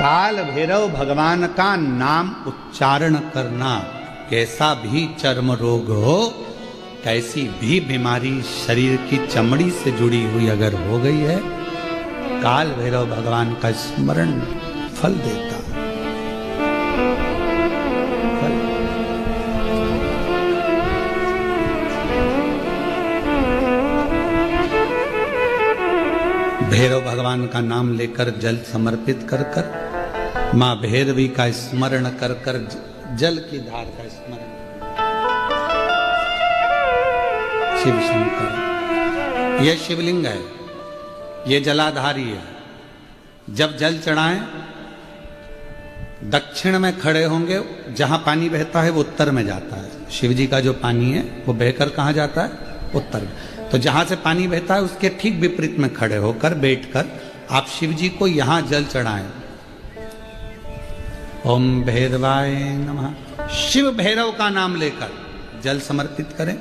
काल भैरव भगवान का नाम उच्चारण करना, कैसा भी चर्म रोग हो, कैसी भी बीमारी शरीर की चमड़ी से जुड़ी हुई अगर हो गई है, काल भैरव भगवान का स्मरण फल देता फल। भैरव भगवान का नाम लेकर जल समर्पित कर कर, मां भैरवी का स्मरण कर कर जल की धार का स्मरण। शिव शंकर, यह शिवलिंग है, यह जलाधारी है। जब जल चढ़ाएं, दक्षिण में खड़े होंगे, जहां पानी बहता है वो उत्तर में जाता है। शिव जी का जो पानी है वो बहकर कहां जाता है? उत्तर में। तो जहां से पानी बहता है उसके ठीक विपरीत में खड़े होकर बैठकर आप शिव जी को यहां जल चढ़ाएं। ओम भैरवाय नमः। शिव भैरव का नाम लेकर जल समर्पित करें।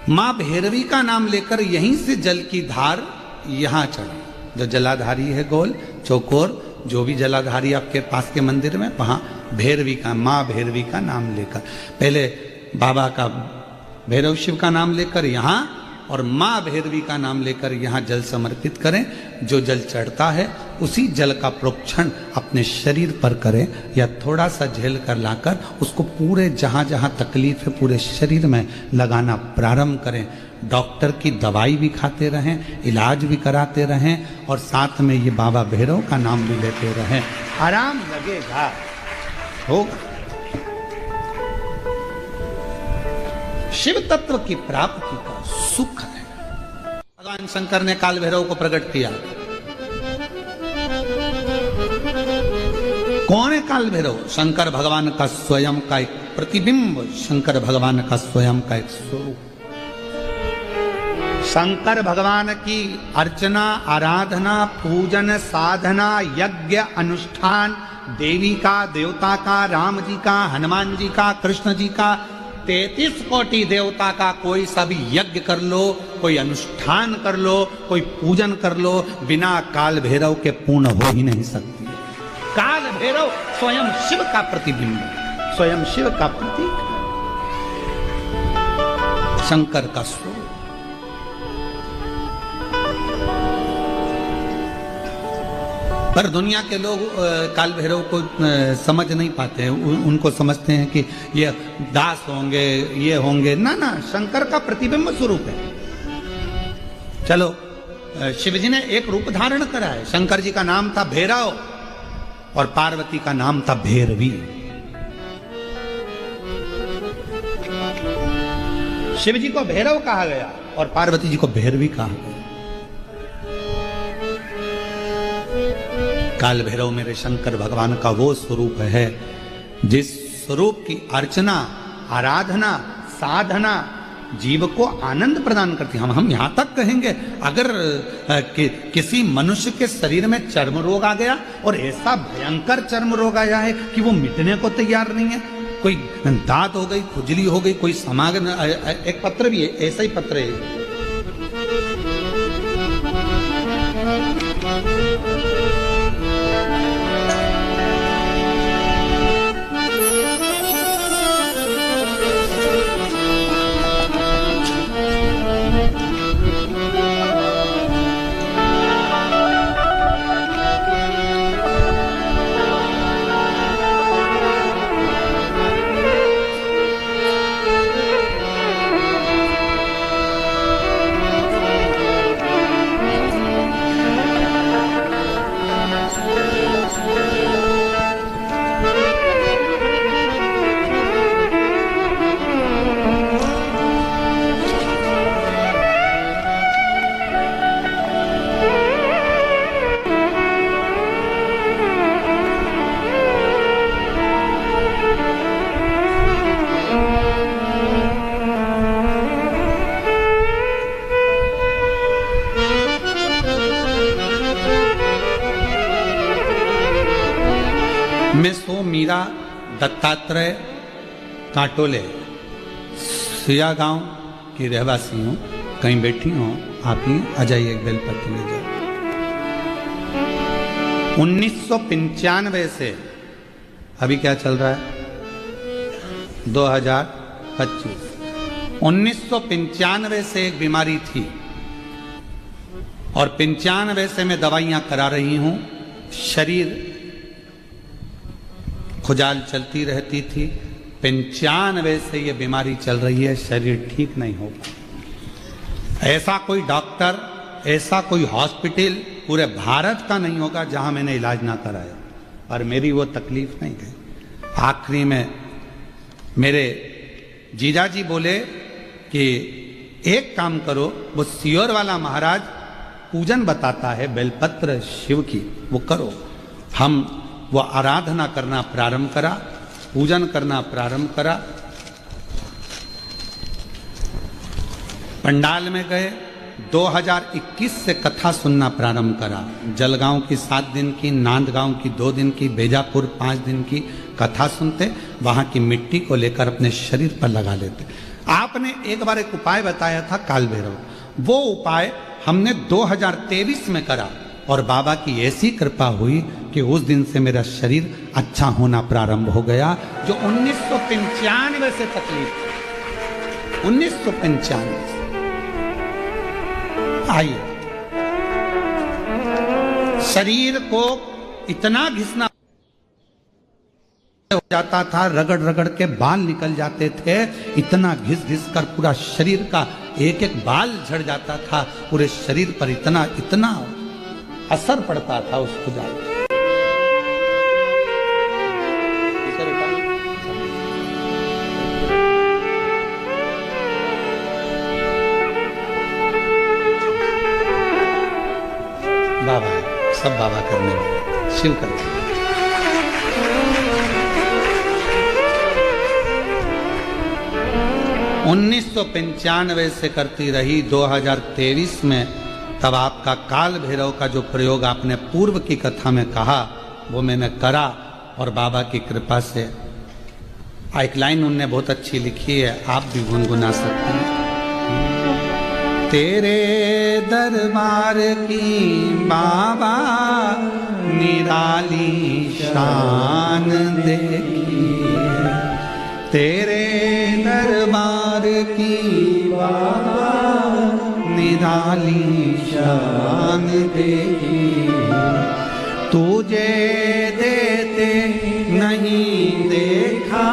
मां भैरवी का नाम लेकर यहीं से जल की धार यहां चढ़ाएं। जो जलाधारी है गोल चौकोर, जो भी जलाधारी आपके पास के मंदिर में, वहां भैरवी का, मां भैरवी का नाम लेकर, पहले बाबा का भैरव शिव का नाम लेकर यहां, और मां भैरवी का नाम लेकर यहां जल समर्पित करें। जो जल चढ़ता है उसी जल का प्रोक्षण अपने शरीर पर करें, या थोड़ा सा झेल कर लाकर उसको पूरे जहां जहां तकलीफ है पूरे शरीर में लगाना प्रारंभ करें। डॉक्टर की दवाई भी खाते रहें, इलाज भी कराते रहें, और साथ में ये बाबा भैरव का नाम भी लेते रहें। आराम लगेगा, होगा। शिव तत्व की प्राप्ति का सुख है। भगवान शंकर ने काल भैरव को प्रकट किया। कौन है काल भैरव? शंकर भगवान का स्वयं का एक प्रतिबिंब, शंकर भगवान का स्वयं का एक स्वरूप। शंकर भगवान की अर्चना, आराधना, पूजन, साधना, यज्ञ, अनुष्ठान, देवी का, देवता का, राम जी का, हनुमान जी का, कृष्ण जी का, 33 कोटि देवता का कोई सा भी यज्ञ कर लो, कोई अनुष्ठान कर लो, कोई पूजन कर लो, बिना काल भैरव के पूर्ण हो ही नहीं सकती। काल भैरव स्वयं शिव का प्रतिबिंब, स्वयं शिव का प्रतीक, शंकर का स्वरूप। पर दुनिया के लोग काल भैरव को समझ नहीं पाते हैं। उनको समझते हैं कि ये दास होंगे, ये होंगे। ना ना, शंकर का प्रतिबिंब स्वरूप है। चलो, शिव जी ने एक रूप धारण करा है। शंकर जी का नाम था भैरव और पार्वती का नाम था भैरवी। शिव जी को भैरव कहा गया और पार्वती जी को भैरवी कहा गया। काल भैरव मेरे शंकर भगवान का वो स्वरूप है जिस स्वरूप की अर्चना, आराधना, साधना जीव को आनंद प्रदान करती है। हम यहां तक कहेंगे, अगर किसी मनुष्य के शरीर में चर्म रोग आ गया, और ऐसा भयंकर चर्म रोग आया है कि वो मिटने को तैयार नहीं है, कोई दांत हो गई, खुजली हो गई, कोई समागम, एक पत्र भी है, ऐसा ही पत्र है। मीरा दत्तात्रेय काटोले सिया गांव की रहवासी हूँ। कहीं बैठी हूँ, आप ही आ जाइए, एक बेलपत्र ले जाओ। 1995 से अभी क्या चल रहा है 2025, 1995 से एक बीमारी थी और 95 से मैं दवाइयां करा रही हूं। शरीर खुजाल चलती रहती थी। 95 से ये बीमारी चल रही है, शरीर ठीक नहीं होगा। ऐसा कोई डॉक्टर, ऐसा कोई हॉस्पिटल पूरे भारत का नहीं होगा जहां मैंने इलाज ना कराया और मेरी वो तकलीफ नहीं गई। आखिरी में मेरे जीजा जी बोले कि एक काम करो, वो सियोर वाला महाराज पूजन बताता है बेलपत्र शिव की, वो करो। हम वो आराधना करना प्रारंभ करा, पूजन करना प्रारंभ करा। पंडाल में गए, 2021 से कथा सुनना प्रारंभ करा। जलगांव की 7 दिन की, नांदगांव की 2 दिन की, बेजापुर 5 दिन की कथा सुनते, वहां की मिट्टी को लेकर अपने शरीर पर लगा लेते। आपने एक बार एक उपाय बताया था काल भैरव, वो उपाय हमने 2023 में करा और बाबा की ऐसी कृपा हुई कि उस दिन से मेरा शरीर अच्छा होना प्रारंभ हो गया। जो 1995 से तकलीफ, 1995 से। आइए, शरीर को इतना घिसना हो जाता था, रगड़ रगड़ के बाल निकल जाते थे, इतना घिस घिस कर पूरा शरीर का एक एक बाल झड़ जाता था, पूरे शरीर पर इतना इतना असर पड़ता था उस खुदा। बाबा, सब बाबा करने वाले, शिव करने। 1995 से करती रही। 2023 में तब आपका काल भैरव का जो प्रयोग आपने पूर्व की कथा में कहा, वो मैंने करा और बाबा की कृपा से। एक लाइन उनने बहुत अच्छी लिखी है, आप भी गुनगुना सकते हैं। तेरे दरबार की बाबा निराली शान देखी, तेरे दरबार की बाबा निराली शान देखी, तुझे देते नहीं देखा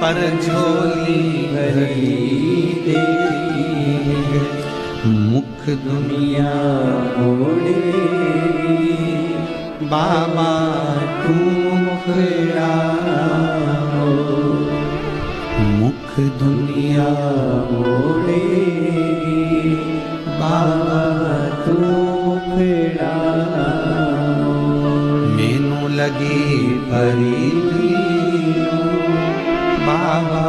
पर झोली भरी देखी, मुख दुनिया मोड़ेगी बाबा तू मुखड़ा, मुख दुनिया मोड़ेगी बाबा तू मुखड़ा, मैनू लगी परी बाबा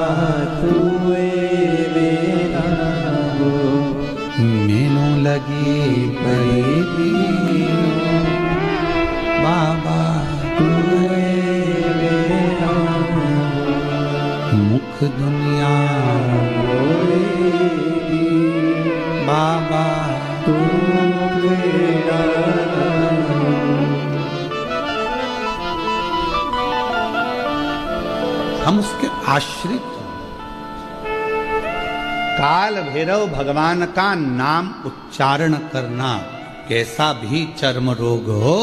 तू मेरा हो, मैनू लगी परी बाबा तू मेरा, मुख दुनिया मोड़ेगी बाबा तू मेरा। हम उसके आश्रित हैं। काल भैरव भगवान का नाम उच्चारण करना, कैसा भी चर्म रोग हो,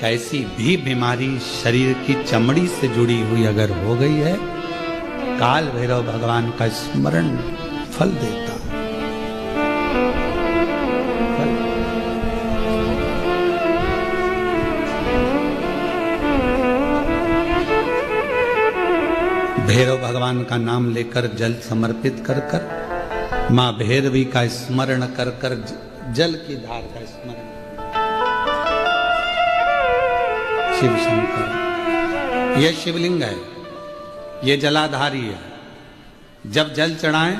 कैसी भी बीमारी शरीर की चमड़ी से जुड़ी हुई अगर हो गई है, काल भैरव भगवान का स्मरण फल देता। भैरव भगवान का नाम लेकर जल समर्पित कर कर, मां भैरवी का स्मरण कर कर, जल की धार का स्मरण। शिव शंकर, यह शिवलिंग है, ये जलाधारी है। जब जल चढ़ाएं,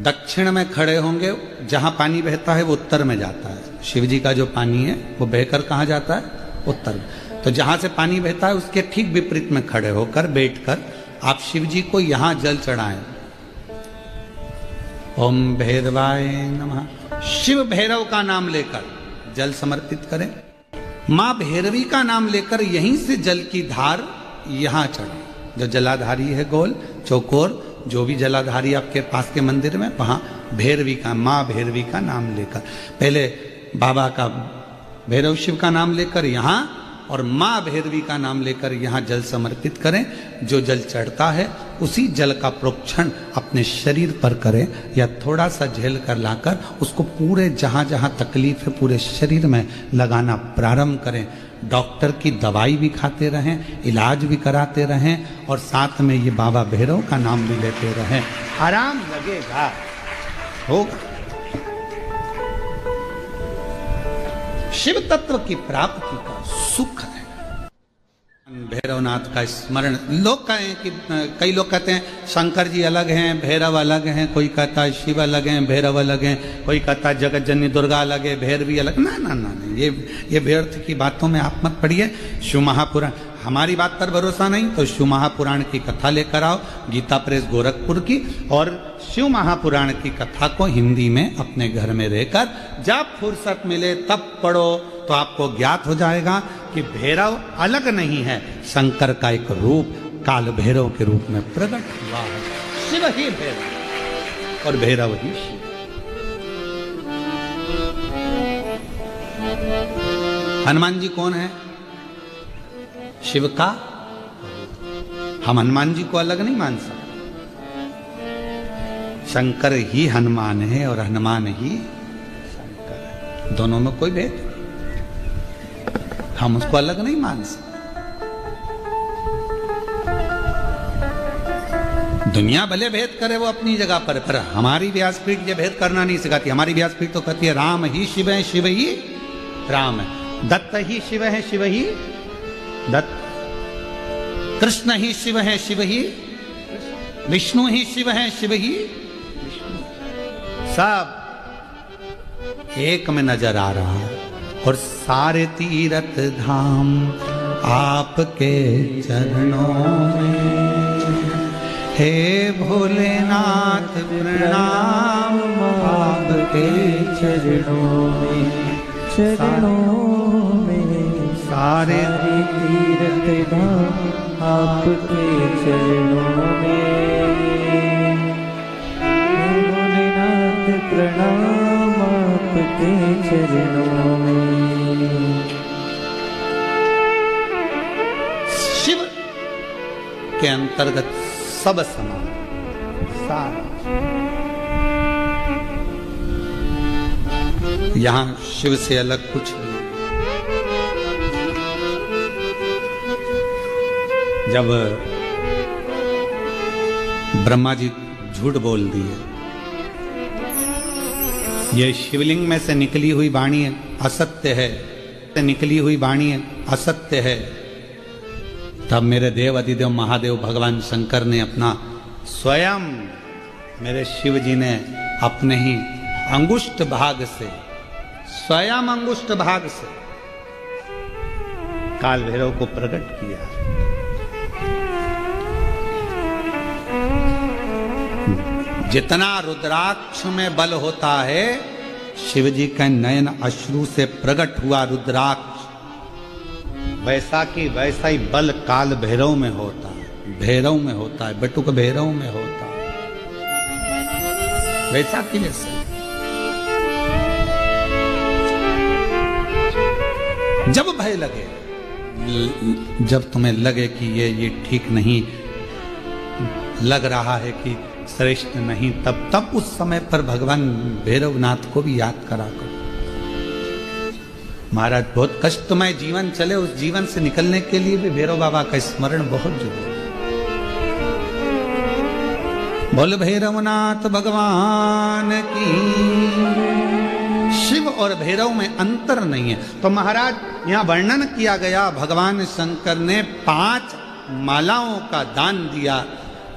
दक्षिण में खड़े होंगे, जहां पानी बहता है वो उत्तर में जाता है। शिव जी का जो पानी है वो बहकर कहां जाता है? उत्तर में। तो जहां से पानी बहता है उसके ठीक विपरीत में खड़े होकर, बैठकर आप शिव जी को यहां जल चढ़ाएं। ओम भैरवाय नमः। शिव भैरव का नाम लेकर जल समर्पित करें। मां भैरवी का नाम लेकर यहीं से जल की धार यहां चढ़ा। जो जलाधारी है गोल चौकोर, जो भी जलाधारी आपके पास के मंदिर में, वहां भैरवी का, मां भैरवी का नाम लेकर, पहले बाबा का भैरव शिव का नाम लेकर यहां और मां भैरवी का नाम लेकर यहां जल समर्पित करें। जो जल चढ़ता है उसी जल का प्रोक्षण अपने शरीर पर करें या थोड़ा सा झेल कर लाकर उसको पूरे जहां जहां तकलीफ है पूरे शरीर में लगाना प्रारंभ करें। डॉक्टर की दवाई भी खाते रहें, इलाज भी कराते रहें और साथ में ये बाबा भैरव का नाम भी लेते रहें, आराम लगेगा, होगा। शिव तत्व की प्राप्ति का सुख है। भैरवनाथ का स्मरण, लोग कहें कि कई लोग कहते हैं शंकर जी अलग हैं, भैरव अलग हैं, कोई कहता है शिव अलग हैं, भैरव अलग हैं, कोई कहता है जगत जननी दुर्गा अलग है, भैरवी अलग। ना ना ना, ये व्यर्थ की बातों में आप मत पड़िए। शिव महापुराण, हमारी बात पर भरोसा नहीं तो शिव महापुराण की कथा लेकर आओ, गीता प्रेस गोरखपुर की, और शिव महापुराण की कथा को हिंदी में अपने घर में रहकर जब फुर्सत मिले तब पढ़ो तो आपको ज्ञात हो जाएगा कि भैरव अलग नहीं है, शंकर का एक रूप काल भैरव के रूप में प्रकट हुआ है। शिव ही भैरव और भैरव ही शिव। हनुमान जी कौन है? शिव का। हम हनुमान जी को अलग नहीं मान सकते। शंकर ही हनुमान है और हनुमान ही शंकर है, दोनों में कोई भेद नहीं, हम उसको अलग नहीं मान सकते। दुनिया भले भेद करे वो अपनी जगह पर हमारी व्यासपीठ ये भेद करना नहीं सिखाती। हमारी व्यासपीठ तो कहती है राम ही शिव है, शिव ही राम है, दत्त ही शिव है, शिव ही दत्त, कृष्ण ही शिव है, शिव ही विष्णु ही शिव है, शिव ही विष्णु, सब एक में नजर आ रहा है। और सारे तीर्थ धाम आपके चरणों में, हे भोलेनाथ प्रणाम आपके चरणों में, चरणों में सारे तीर्थ धाम आपके चरणों में, भोलेनाथ प्रणाम आपके चरणों में। शिव के अंतर्गत सब समान, सारा। यहां शिव से अलग कुछ नहीं। जब ब्रह्मा जी झूठ बोल दिए, ये शिवलिंग में से निकली हुई वाणी असत्य है, निकली हुई वाणी असत्य है, तब मेरे देव अधिदेव महादेव भगवान शंकर ने अपना स्वयं, मेरे शिव जी ने अपने ही अंगुष्ठ भाग से, स्वयं अंगुष्ठ भाग से काल भैरव को प्रकट किया। जितना रुद्राक्ष में बल होता है, शिव जी के नयन अश्रु से प्रकट हुआ रुद्राक्ष, वैसा की वैसा ही बल काल भैरव में होता है, भैरव में होता है, बटुक भैरव में होता है, वैसा की वैसा। जब भय लगे, जब तुम्हें लगे कि ये ठीक नहीं लग रहा है कि श्रेष्ठ नहीं, तब उस समय पर भगवान भैरवनाथ को भी याद करा करो। महाराज बहुत कष्टमय जीवन चले, उस जीवन से निकलने के लिए भी भैरव बाबा का स्मरण बहुत जरूरी है। बोल भैरवनाथ भगवान की। शिव और भैरव में अंतर नहीं है। तो महाराज यहाँ वर्णन किया गया, भगवान शंकर ने 5 मालाओं का दान दिया।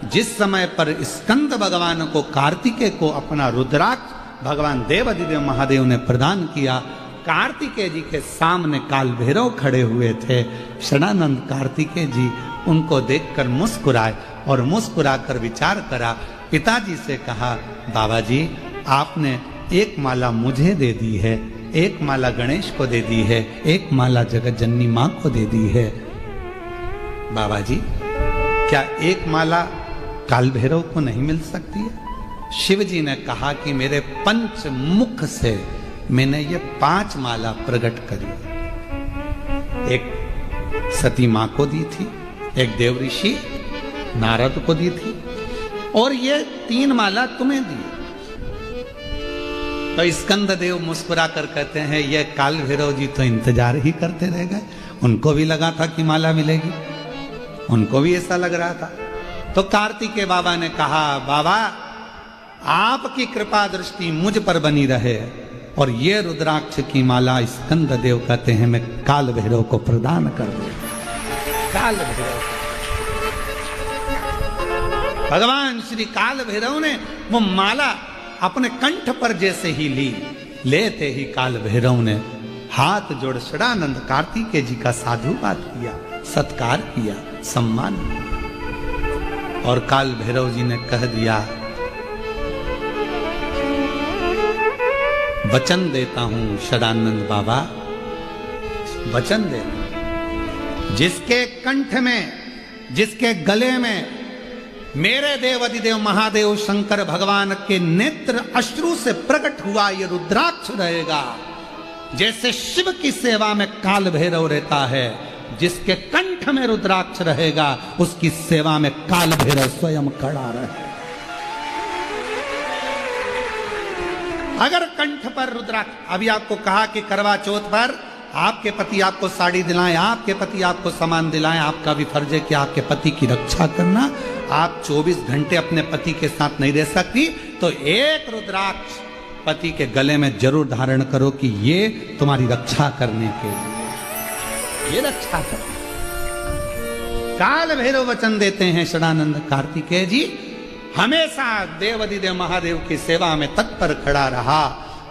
जिस समय पर स्कंद भगवान को, कार्तिकेय को अपना रुद्राक्ष भगवान देव अधिदेव महादेव ने प्रदान किया, कार्तिकेय जी के सामने काल भैरव खड़े हुए थे। शरणानंद कार्तिकेय जी उनको देखकर मुस्कुराए और मुस्कुराकर विचार करा। पिताजी से कहा, बाबा जी आपने 1 माला मुझे दे दी है, एक माला गणेश को दे दी है, एक माला जगत जननी मां को दे दी है। बाबा जी, क्या एक माला काल भैरव को नहीं मिल सकती है? शिव जी ने कहा कि मेरे पंच मुख से मैंने ये 5 माला प्रकट करी। एक सती मां को दी थी, एक देव ऋषि नारद को दी थी, और ये 3 माला तुम्हें दी। तो स्कंद देव मुस्कुरा कर कहते हैं, ये काल भैरव जी तो इंतजार ही करते रह गए। उनको भी लगा था कि माला मिलेगी, उनको भी ऐसा लग रहा था। तो कार्तिकेय बाबा ने कहा, बाबा आपकी कृपा दृष्टि मुझ पर बनी रहे, और ये रुद्राक्ष की माला स्कंद देव कहते हैं मैं काल भैरव को प्रदान कर दूं। काल भैरव, भगवान श्री काल भैरव ने वो माला अपने कंठ पर जैसे ही ली, लेते ही काल भैरव ने हाथ जोड़ षडानंद कार्तिकेय जी का साधुवाद किया, सत्कार किया, सम्मान किया। और काल भैरव जी ने कह दिया, वचन देता हूं षडानंद बाबा, वचन देता, जिसके कंठ में, जिसके गले में मेरे देव अधिदेव महादेव शंकर भगवान के नेत्र अश्रु से प्रकट हुआ ये रुद्राक्ष रहेगा। जैसे शिव की सेवा में काल भैरव रहता है, जिसके कंठ में रुद्राक्ष रहेगा उसकी सेवा में काल भैरव स्वयं खड़ा रहे। अगर कंठ पर रुद्राक्ष, अभी आपको कहा कि करवा चौथ पर आपके पति आपको साड़ी दिलाएं, आपके पति आपको सामान दिलाएं, आपका भी फर्ज है कि आपके पति की रक्षा करना। आप 24 घंटे अपने पति के साथ नहीं रह सकती, तो एक रुद्राक्ष पति के गले में जरूर धारण करो कि ये तुम्हारी रक्षा करने के लिए, ये रक्षा कर। काल भैरव वचन देते हैं षडानंद कार्तिकेय जी, हमेशा देवाधिदेव महादेव की सेवा में तत्पर खड़ा रहा,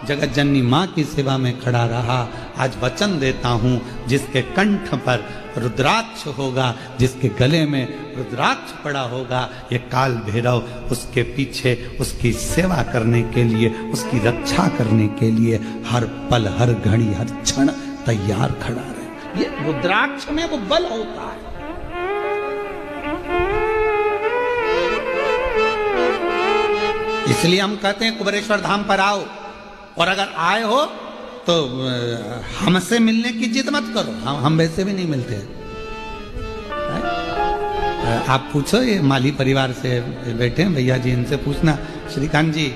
जगत जननी मां की सेवा में खड़ा रहा। आज वचन देता हूं, जिसके कंठ पर रुद्राक्ष होगा, जिसके गले में रुद्राक्ष पड़ा होगा, ये काल भैरव उसके पीछे उसकी सेवा करने के लिए, उसकी रक्षा करने के लिए हर पल, हर घड़ी, हर क्षण तैयार खड़ा रहे। ये रुद्राक्ष में वो बल होता है। इसलिए हम कहते हैं कुबेरेश्वर धाम पर आओ, और अगर आए हो तो हमसे मिलने की जिद मत करो, हम वैसे भी नहीं मिलते। आप पूछो, ये माली परिवार से बैठे हैं भैया जी, इनसे पूछना, श्रीकांत जी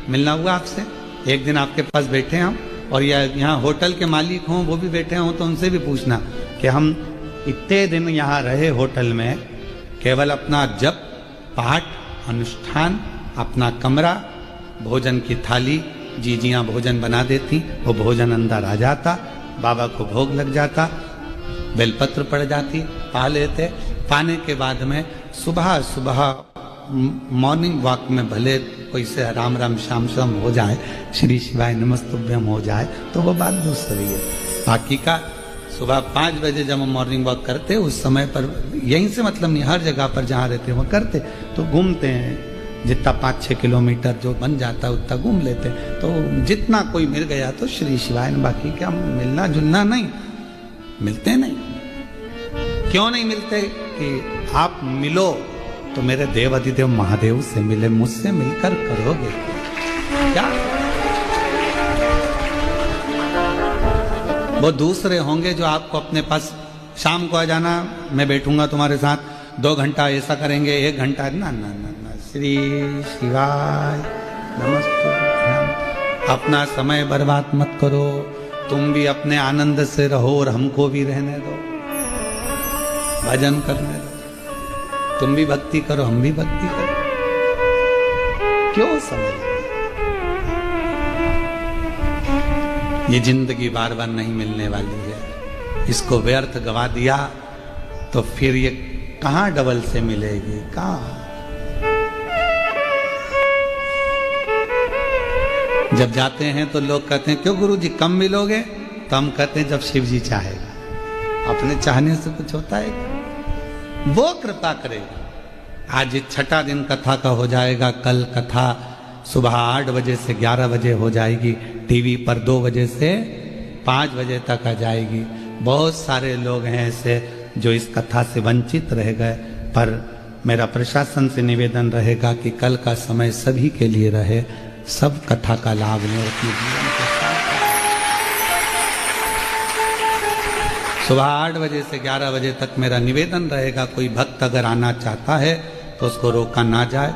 मिलना हुआ आपसे? एक दिन आपके पास बैठे हम, और यहाँ होटल के मालिक हों वो भी बैठे हों, तो उनसे भी पूछना कि हम इतने दिन यहाँ रहे होटल में, केवल अपना जप पाठ अनुष्ठान, अपना कमरा, भोजन की थाली, जीजियाँ भोजन बना देती, वो भोजन अंदर आ जाता, बाबा को भोग लग जाता, बेलपत्र पड़ जाती, पा लेते। पाने के बाद में सुबह सुबह मॉर्निंग वॉक में भले कोई से राम राम श्याम श्याम हो जाए, श्री शिवाय नमस्तुभ्यम हो जाए, तो वो बात दूसरी है। बाकी का सुबह 5 बजे जब हम मॉर्निंग वॉक करते, उस समय पर यहीं से मतलब नहीं, हर जगह पर जहाँ रहते वो करते, तो घूमते हैं, जितना 5-6 किलोमीटर जो बन जाता है उतना घूम लेते। तो जितना कोई मिल गया तो श्री शिवाय, बाकी क्या मिलना जुलना नहीं, मिलते नहीं। क्यों नहीं मिलते? कि आप मिलो तो मेरे देव अधिदेव महादेव से मिले, मुझसे मिलकर करोगे क्या? वो दूसरे होंगे जो आपको अपने पास, शाम को आ जाना, मैं बैठूंगा तुम्हारे साथ 2 घंटा ऐसा करेंगे, 1 घंटा, ना ना ना ना, श्री शिवाय नमस्ते। अपना समय बर्बाद मत करो, तुम भी अपने आनंद से रहो और हमको भी रहने दो, भजन करने दो, तुम भी भक्ति करो, हम भी भक्ति करो। क्यों समय? ये जिंदगी बार बार नहीं मिलने वाली है, इसको व्यर्थ गवा दिया तो फिर ये कहां डबल से मिलेगी? कहां? जब जाते हैं तो लोग कहते हैं क्यों गुरु जी कम मिलोगे? तो हम कहते हैं जब शिव जी चाहेगा, अपने चाहने से कुछ होता है क्या? वो कृपा करेगा। आज 6ठा दिन कथा का हो जाएगा, कल कथा सुबह 8 बजे से 11 बजे हो जाएगी, टीवी पर 2 बजे से 5 बजे तक आ जाएगी। बहुत सारे लोग हैं ऐसे जो इस कथा से वंचित रह गए, पर मेरा प्रशासन से निवेदन रहेगा कि कल का समय सभी के लिए रहे, सब कथा का लाभ लें अपने जीवन के साथ। सुबह 8 बजे से 11 बजे तक मेरा निवेदन रहेगा, कोई भक्त अगर आना चाहता है तो उसको रोका ना जाए।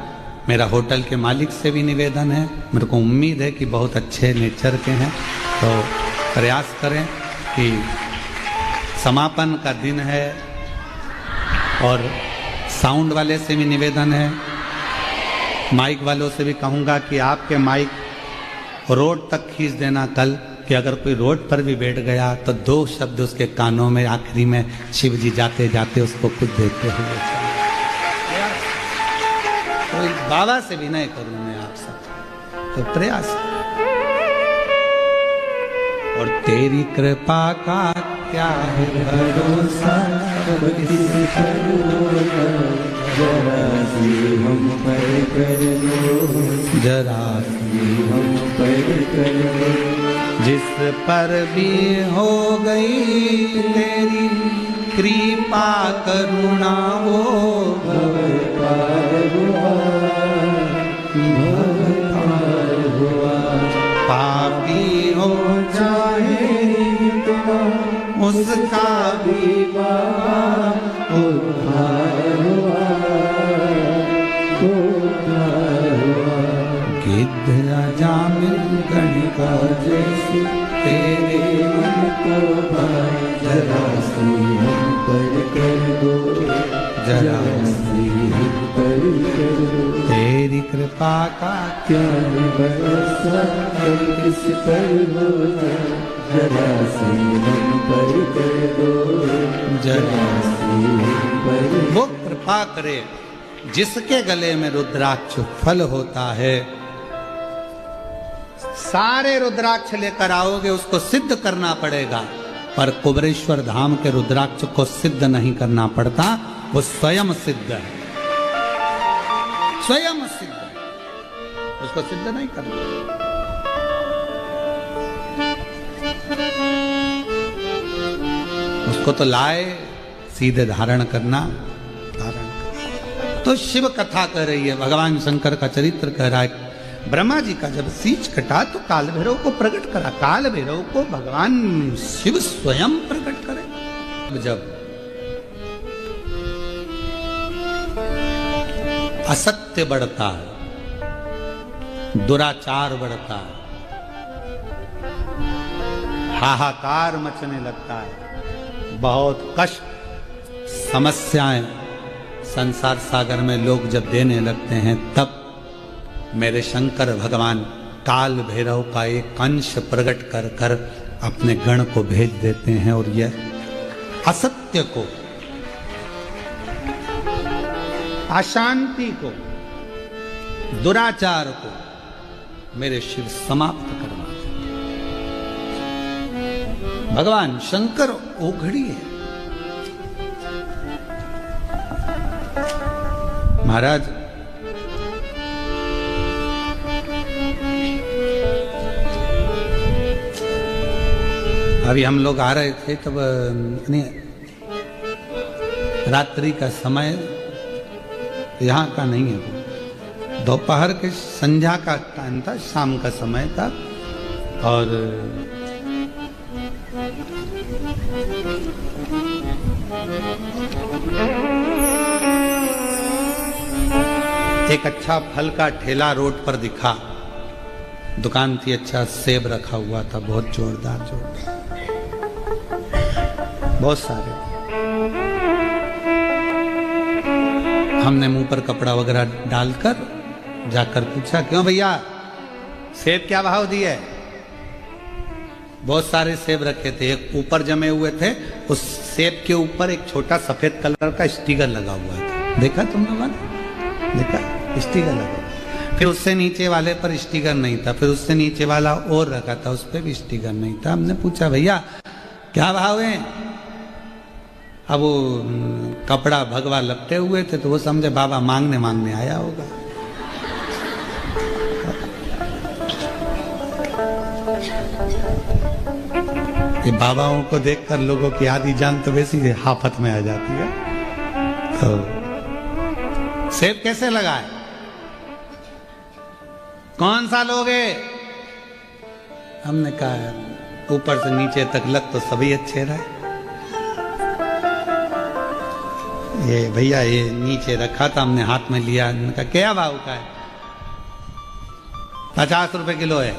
मेरा होटल के मालिक से भी निवेदन है, मेरे को उम्मीद है कि बहुत अच्छे नेचर के हैं, तो प्रयास करें कि समापन का दिन है। और साउंड वाले से भी निवेदन है, माइक वालों से भी कहूँगा कि आपके माइक रोड तक खींच देना कल, कि अगर कोई रोड पर भी बैठ गया तो 2 शब्द उसके कानों में आखिरी में शिव जी जाते जाते उसको कुछ देते हुए चले। तो बाबा से भी नहीं करूँ मैं आप सब, तो प्रयास। और तेरी कृपा का क्या है भरोसा, जरा सी हम पर कर लो, जरा सी हम पर कर लो। जिस पर भी हो गई तेरी कृपा करुणा, वो भव पार हुआ, भव पार हुआ। पापी हो चाहे तो उसका भी बाबा उद्धार हुआ, उद्धार हुआ। गिद्ध अजामिल गणिका जैसी तेरे मन को भाई, जरा सी हम पर कर दो, जरा सी हम पर कर दो। तेरी कृपा का क्या भरोसा, हम किस पर हो जाए, जरा सी हम पर कर दो, जरा सी हम पर। वो कृपा करे जिसके गले में रुद्राक्ष फल होता है। सारे रुद्राक्ष लेकर आओगे, उसको सिद्ध करना पड़ेगा, पर कुबरेश्वर धाम के रुद्राक्ष को सिद्ध नहीं करना पड़ता, वो स्वयं सिद्ध है, स्वयं सिद्ध है, उसको सिद्ध नहीं करना। उसको तो लाए सीधे धारण करना, धारण करना। तो शिव कथा कह रही है, भगवान शंकर का चरित्र कह रहा है। ब्रह्मा जी का जब सींच कटा तो काल भैरव को प्रकट करा, काल भैरव को भगवान शिव स्वयं प्रकट करे। जब असत्य बढ़ता है, दुराचार बढ़ता है, हाहाकार मचने लगता है, बहुत कष्ट समस्याएं संसार सागर में लोग जब देने लगते हैं, तब मेरे शंकर भगवान काल भैरव का एक अंश प्रकट कर कर अपने गण को भेज देते हैं, और यह असत्य को, अशांति को, दुराचार को मेरे शिव समाप्त करवा। भगवान शंकर ओघड़ी है। महाराज अभी हम लोग आ रहे थे तब रात्रि का समय यहाँ का नहीं है, दोपहर के संध्या का टाइम था, शाम का समय था। और एक अच्छा फल का ठेला रोड पर दिखा, दुकान थी, अच्छा सेब रखा हुआ था, बहुत जोरदार जोरदार, बहुत सारे। हमने मुंह पर कपड़ा वगैरह डालकर जाकर पूछा, क्यों भैया सेब क्या भाव दिए? बहुत सारे सेब रखे थे, एक ऊपर जमे हुए थे, उस सेब के ऊपर एक छोटा सफेद कलर का स्टिकर लगा हुआ था, देखा तुम लोगों ने? देखा स्टिकर लगा, फिर उससे नीचे वाले पर स्टिकर नहीं था, फिर उससे नीचे वाला और रखा था, उस पर भी स्टिकर नहीं था। हमने पूछा भैया क्या भाव है? अब वो कपड़ा भगवा लपटे हुए थे, तो वो समझे बाबा मांगने आया होगा। ये बाबाओं को देखकर लोगों की आधी जान तो वैसी हाफत में आ जाती है। तो सेब कैसे लगाए, कौन सा लोगे? हमने कहा ऊपर से नीचे तक लग तो सभी अच्छे रहे। ये भैया ये नीचे रखा था, हमने हाथ में लिया, हमने कहा क्या भाव का है? 50 रुपए किलो है।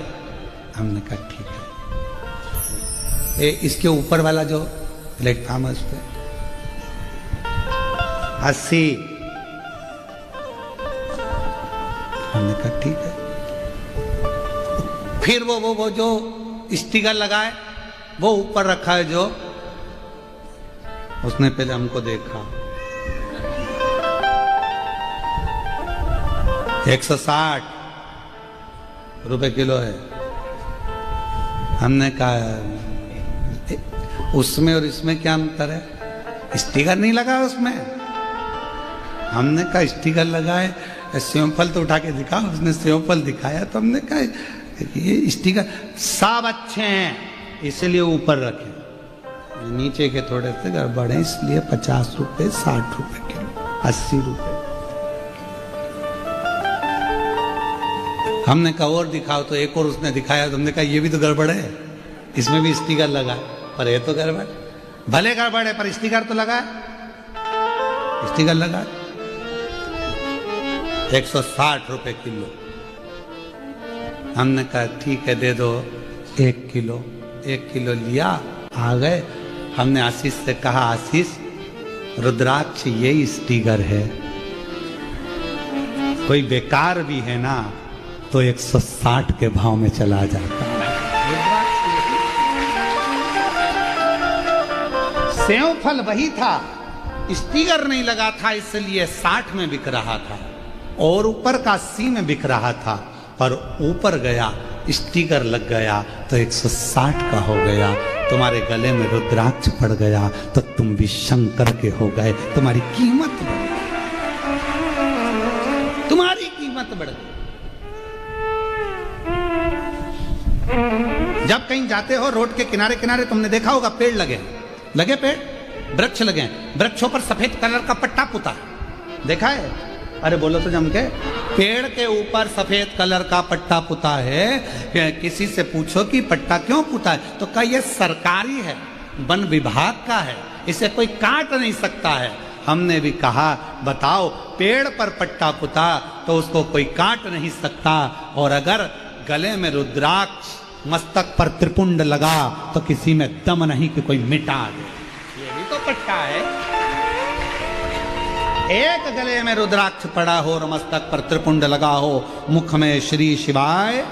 हमने कहा ठीक है। इसके ऊपर वाला जो प्लेटफॉर्म है उस पर 80। हमने कहा ठीक है। फिर वो जो स्टिकर लगाए वो ऊपर रखा है जो, उसने पहले हमको देखा। 160 रुपए किलो है। हमने कहा उसमें और इसमें क्या अंतर है? स्टिकर नहीं लगा उसमें। हमने कहा स्टिकर लगाए, सेव फल तो उठा के दिखा। उसने सेव फल दिखाया तो हमने कहा ये स्टिकर सब अच्छे हैं इसलिए ऊपर रखे, नीचे के थोड़े से गड़बड़ है इसलिए 50 रुपए 60 रुपए किलो 80 रुपए। हमने कहा और दिखाओ तो एक और उसने दिखाया तो हमने कहा ये भी तो गड़बड़ है, इसमें भी स्टिकर लगा पर ये तो गड़बड़, भले गड़बड़ है पर स्टिकर तो लगा, स्टिकर लगा। 160 रुपए किलो। हमने कहा ठीक है दे दो 1 किलो। 1 किलो लिया, आ गए। हमने आशीष से कहा आशीष रुद्राक्ष यही स्टिकर है, कोई बेकार भी है ना तो 160 के भाव में चला जाता है। सेव फल वही था, स्टिकर नहीं लगा था इसलिए 60 में बिक रहा था और ऊपर का 80 में बिक रहा था, पर ऊपर गया स्टिकर लग गया तो 160 का हो गया। तुम्हारे गले में रुद्राक्ष पड़ गया तो तुम भी शंकर के हो गए, तुम्हारी कीमत बढ़ गई, तुम्हारी कीमत बढ़ गई। जब कहीं जाते हो रोड के किनारे किनारे तुमने देखा होगा पेड़ लगे पेड़, वृक्ष लगे, वृक्षों पर सफेद कलर का पट्टा पुता, देखा है? अरे बोलो तो जम के, पेड़ के ऊपर सफेद कलर का पट्टा पुता है। किसी से पूछो कि पट्टा क्यों पुता है तो कहा ये सरकारी है, वन विभाग का है, इसे कोई काट नहीं सकता है। हमने भी कहा बताओ पेड़ पर पट्टा पुता तो उसको कोई काट नहीं सकता, और अगर गले में रुद्राक्ष मस्तक पर त्रिपुंड लगा तो किसी में दम नहीं कि कोई मिटा दे, ये भी तो पट्टा है। एक गले में रुद्राक्ष पड़ा हो और मस्तक पर त्रिपुंड लगा हो, मुख में श्री शिवाय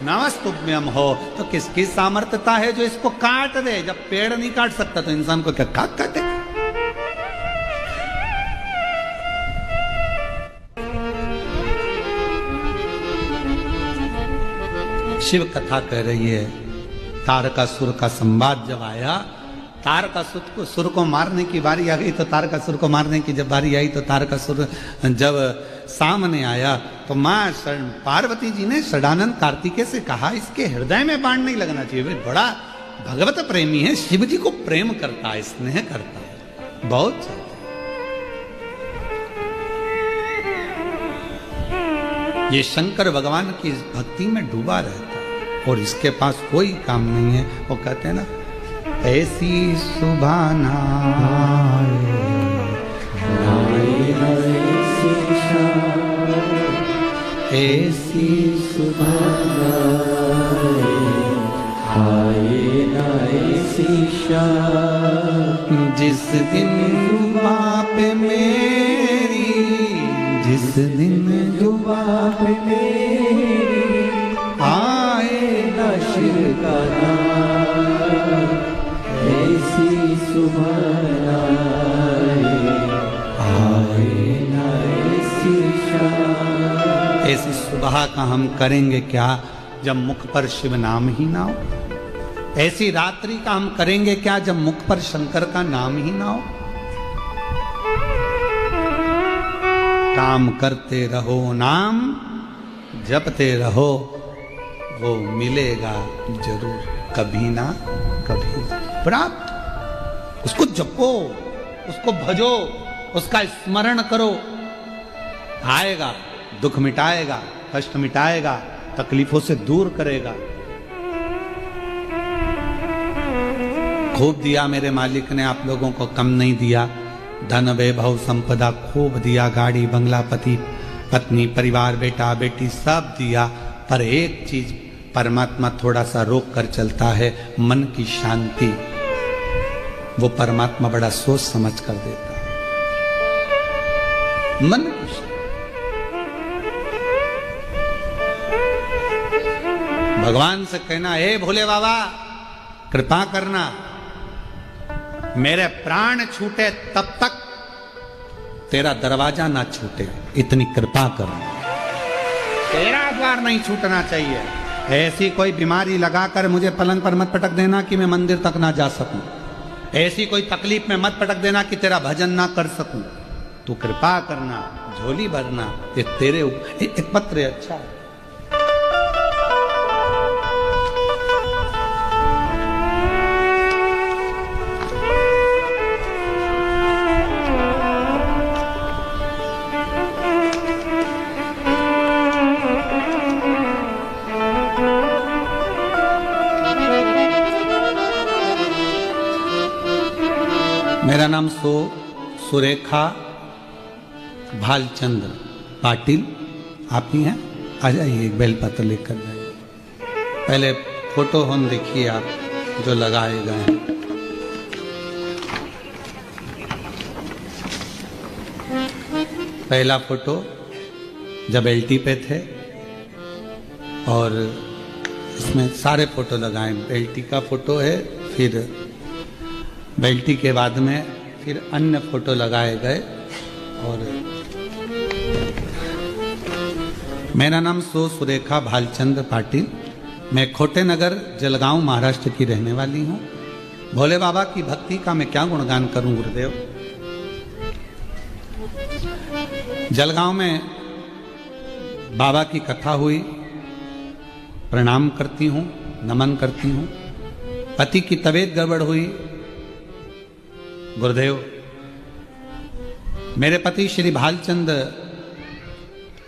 नमस्तुभ्यम हो, तो किसकी सामर्थ्यता है जो इसको काट दे? जब पेड़ नहीं काट सकता तो इंसान को क्या काटे? शिव कथा कह रही है तारकासुर का संवाद जब आया, तारकासुर को मारने की बारी आ गई, तो तारकासुर को मारने की जब बारी आई तो तारकासुर जब सामने आया तो माँ पार्वती जी ने षडानंद कार्तिकेय से कहा इसके हृदय में बाण नहीं लगना चाहिए, बड़ा भगवत प्रेमी है, शिव जी को प्रेम करता है, स्नेह करता है, बहुत ये शंकर भगवान की भक्ति में डूबा रहता है और इसके पास कोई काम नहीं है। वो कहते हैं ना ऐसी सुभाना ऐसी सुभाना जिस दिन बाप मेरी, जिस दिन जुबा पे मेरी आए न शिव का नाम, ऐसी सुबह आए न ऐसी शाम। ऐसी सुबह का हम करेंगे क्या जब मुख पर शिव नाम ही ना हो? ऐसी रात्रि का हम करेंगे क्या जब मुख पर शंकर का नाम ही ना हो? काम करते रहो, नाम जपते रहो, वो मिलेगा जरूर, कभी ना कभी प्राप्त। उसको जपो, उसको भजो, उसका स्मरण करो, आएगा, दुख मिटाएगा, कष्ट मिटाएगा, तकलीफों से दूर करेगा। खूब दिया मेरे मालिक ने, आप लोगों को कम नहीं दिया। धन वैभव संपदा खूब दिया, गाड़ी बंगला, पति पत्नी परिवार बेटा बेटी सब दिया, पर एक चीज परमात्मा थोड़ा सा रोक कर चलता है, मन की शांति। वो परमात्मा बड़ा सोच समझ कर देता है मन की शांति। भगवान से कहना, हे भोले बाबा कृपा करना, मेरे प्राण छूटे तब तक तेरा दरवाजा ना छूटे, इतनी कृपा करो। तेरा द्वार नहीं छूटना चाहिए। ऐसी कोई बीमारी लगाकर मुझे पलंग पर मत पटक देना कि मैं मंदिर तक ना जा सकूं। ऐसी कोई तकलीफ में मत पटक देना कि तेरा भजन ना कर सकूं। तू कृपा करना, झोली भरना, ये तेरे एक पत्र है। अच्छा मेरा नाम सुरेखा भालचंद्र पाटिल, आप ही हैं? आ जाइए, एक बेलपत्र लेकर जाइए। पहले फोटो हम देखिए आप जो लगाए गए हैं। पहला फोटो जब एलटी पे थे, और इसमें सारे फोटो लगाए। एलटी का फोटो है, फिर बेल्टी के बाद में फिर अन्य फोटो लगाए गए। और मेरा नाम सुरेखा भालचंद्र पाटिल, मैं खोटे नगर जलगांव महाराष्ट्र की रहने वाली हूँ। भोले बाबा की भक्ति का मैं क्या गुणगान करूं गुरुदेव। जलगांव में बाबा की कथा हुई, प्रणाम करती हूँ, नमन करती हूँ। पति की तबीयत गड़बड़ हुई, गुरुदेव मेरे पति श्री भालचंद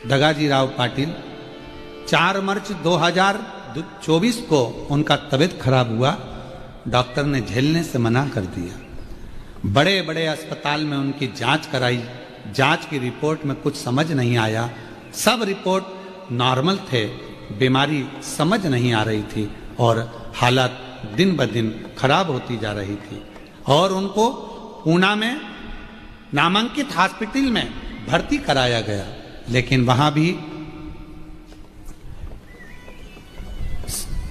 दगाजी राव पाटिल 4 मार्च 2024 को उनका तबीयत खराब हुआ। डॉक्टर ने झेलने से मना कर दिया। बड़े बड़े अस्पताल में उनकी जांच कराई, जांच की रिपोर्ट में कुछ समझ नहीं आया। सब रिपोर्ट नॉर्मल थे, बीमारी समझ नहीं आ रही थी और हालत दिन ब दिन खराब होती जा रही थी। और उनको पूना में नामांकित हॉस्पिटल में भर्ती कराया गया, लेकिन वहां भी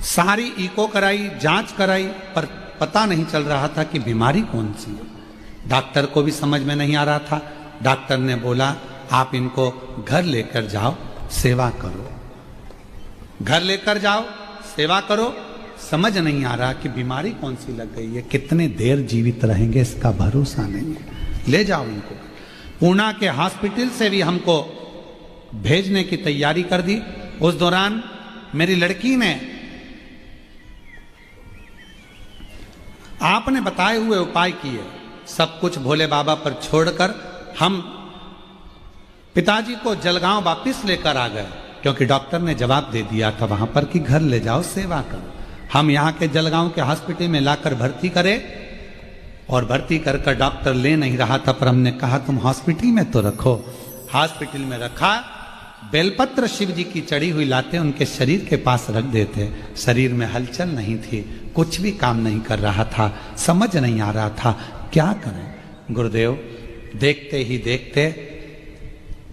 सारी इको कराई, जांच कराई, पर पता नहीं चल रहा था कि बीमारी कौन सी है। डॉक्टर को भी समझ में नहीं आ रहा था। डॉक्टर ने बोला, आप इनको घर लेकर जाओ, सेवा करो, घर लेकर जाओ, सेवा करो। समझ नहीं आ रहा कि बीमारी कौन सी लग गई है, कितने देर जीवित रहेंगे इसका भरोसा नहीं है, ले जाओ इनको। पूना के हॉस्पिटल से भी हमको भेजने की तैयारी कर दी। उस दौरान मेरी लड़की ने आपने बताए हुए उपाय किए, सब कुछ भोले बाबा पर छोड़कर हम पिताजी को जलगांव वापिस लेकर आ गए, क्योंकि डॉक्टर ने जवाब दे दिया था वहां पर कि घर ले जाओ, सेवा करो। हम यहाँ के जलगांव के हॉस्पिटल में लाकर भर्ती करे, और भर्ती कर डॉक्टर ले नहीं रहा था, पर हमने कहा तुम हॉस्पिटल में तो रखो। हॉस्पिटल में रखा, बेलपत्र शिव जी की चढ़ी हुई लाते उनके शरीर के पास रख देते। शरीर में हलचल नहीं थी, कुछ भी काम नहीं कर रहा था, समझ नहीं आ रहा था क्या करें। गुरुदेव देखते ही देखते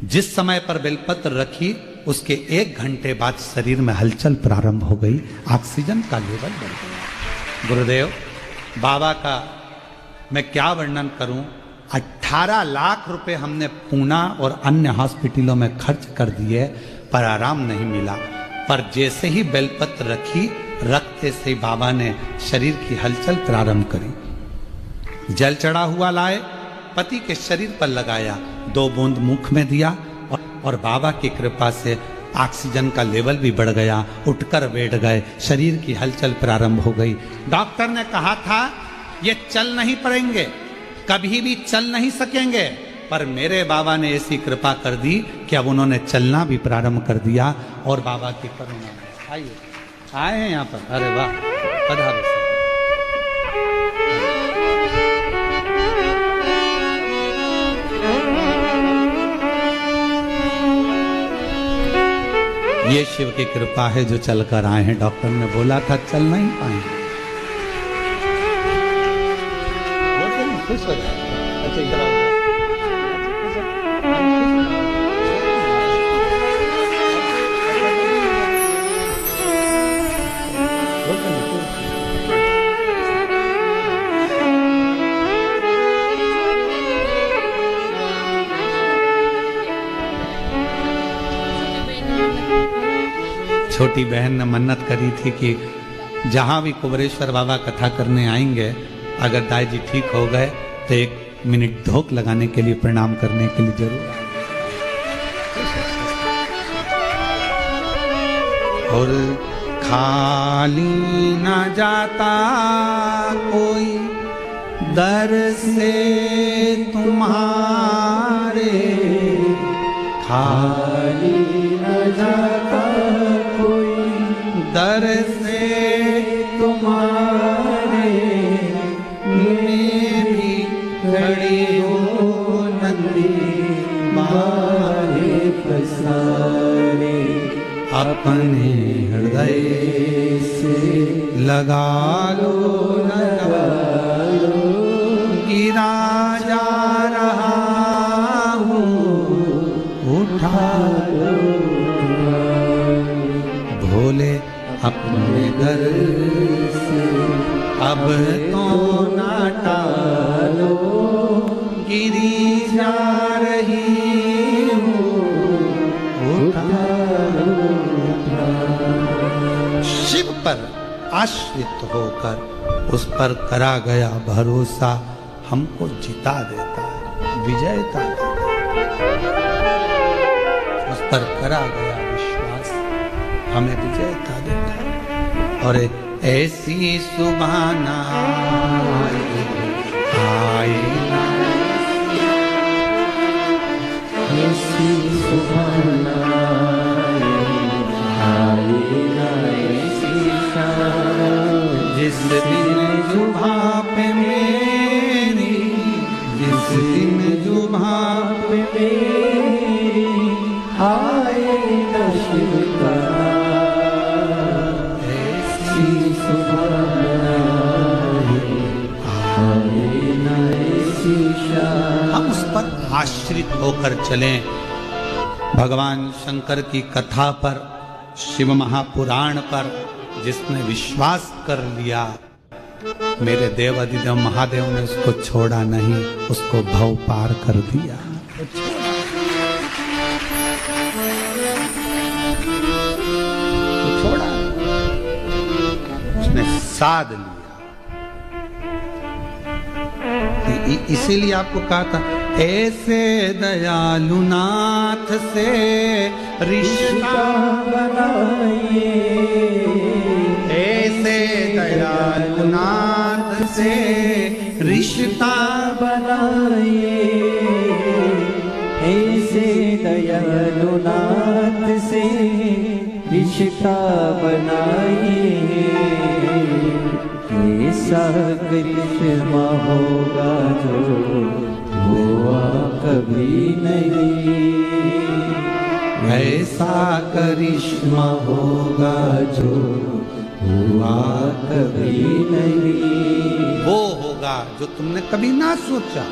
जिस समय पर बेलपत्र रखी उसके 1 घंटे बाद शरीर में हलचल प्रारंभ हो गई, ऑक्सीजन का लेवल बढ़ गया। गुरुदेव बाबा का मैं क्या वर्णन करूं। 18 लाख रुपए हमने पूना और अन्य हॉस्पिटलों में खर्च कर दिए, पर आराम नहीं मिला। पर जैसे ही बेलपत्र रखी, रखते से बाबा ने शरीर की हलचल प्रारंभ करी। जल चढ़ा हुआ लाए, पति के शरीर पर लगाया, 2 बूंद मुख में दिया, और बाबा की कृपा से ऑक्सीजन का लेवल भी बढ़ गया, उठकर बैठ गए, शरीर की हलचल प्रारंभ हो गई। डॉक्टर ने कहा था ये चल नहीं पाएंगे, कभी भी चल नहीं सकेंगे, पर मेरे बाबा ने ऐसी कृपा कर दी कि अब उन्होंने चलना भी प्रारंभ कर दिया। और बाबा की करुणा में आइए, आए हैं यहाँ पर, अरे वाह, पधारो। ये शिव की कृपा है जो चलकर आए हैं। डॉक्टर ने बोला था चल नहीं पाएंगे। खुश हो जाए। अच्छा इधर आओ। छोटी बहन ने मन्नत करी थी कि जहां भी कुबरेश्वर बाबा कथा करने आएंगे, अगर दाई जी ठीक हो गए तो 1 मिनट धोख लगाने के लिए, प्रणाम करने के लिए जरूर। और खाली ना जाता कोई दर से तुम्हारे, खाली ना जाता दर से तुम्हारे, मैं भी खड़ी हो नंदी मारे पसारे, अपने हृदय से लगा लो, लगा लो, गिरा जा रहा हूँ, उठा लो भोले अपने घर से, अब तो ना टालो, गिरी जा रही हूँ, उठा लो। शिव पर आश्रित होकर उस पर करा गया भरोसा हमको जिता देता है, विजयता देता है। उस पर करा गया विश्वास हमें विजयता देता है। और ऐसी सुबह ना आई, ऐसी सुबह ना आई, ऐसी शाम जिस दिन जुबा पे मेरी, जिस दिन जुबा पे मेरी आए न शिव का, ऐसी सुबह आए न ऐसी शाम। हम उस पर आश्रित होकर चलें। भगवान शंकर की कथा पर, शिव महापुराण पर जिसने विश्वास कर लिया, मेरे देव अधिदेव महादेव ने उसको छोड़ा नहीं, उसको भव पार कर दिया। छोड़ा, उसने साध लिया। इसीलिए आपको कहा था ऐसे दयालु नाथ से रिश्ता बनाइए, ऐसे दयालु नाथ से रिश्ता बनाइए, ऐसे दयालु नाथ से रिश्ता बनाइए, ऐसा करिश्मा होगा जो हुआ कभी नहीं, ऐसा करिश्मा होगा जो हुआ कभी नहीं, वो होगा जो तुमने कभी ना सोचा।